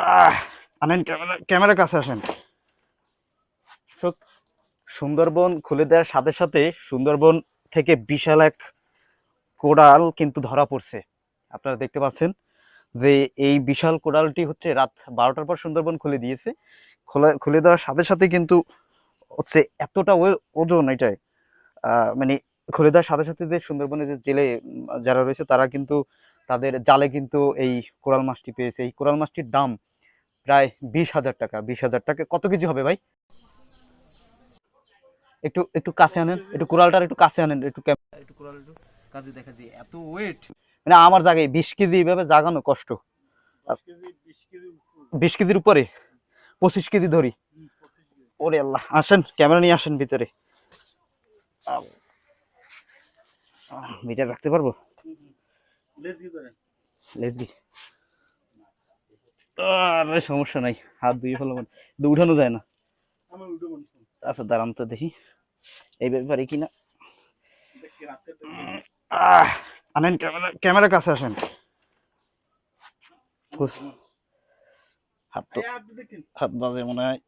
আহ আনেন, ক্যামেরা কাছে আসেন। সুন্দরবন খুলে দেওয়ার সাথে সাথে সুন্দরবন থেকে বিশাল এক কোরাল কিন্তু ধরা পড়ছে। আপনারা দেখতে পাচ্ছেন যে এই বিশাল কোরালটি হচ্ছে রাত 12টার পর সুন্দরবন খুলে দিয়েছে। খুলে দেওয়ার সাথে সাথে কিন্তু হচ্ছে এতটা ওজন এটাই, মানে খুলে দেওয়ার সাথে সাথে যে সুন্দরবনে যে জেলে যারা রয়েছে তারা কিন্তু তাদের জালে কিন্তু এই কোরাল মাছটি পেয়েছে। এই কোরাল মাছটির দাম প্রায় 20,000 টাকা। 20,000 টাকা কত কেজি হবে ভাই? একটু একটু কাছে আনেন, একটু কোরালটার একটু কাছে আনেন, একটু কোরাল একটু কাছে দেখা যায় এত ওয়েট। মানে আমার জায়গায় 20 কেজি এইভাবে জাগানো কষ্ট। 20 কেজির উপরে, 25 কেজি ধরি। ওরে আল্লাহ, আসেন ক্যামেরা নিয়ে আসেন ভিতরে। মিটার রাখতে পারবো? লেজগি আরে সমস্যা নাই, হাত ধুয়ে ফেলো, উঠানো যায় না। আচ্ছা দাঁড়ান তো দেখি এই ব্যাপারে কিনা। আনেন, ক্যামেরা কাছে আসেন। হাত তো হাত বাজে মনে হয়।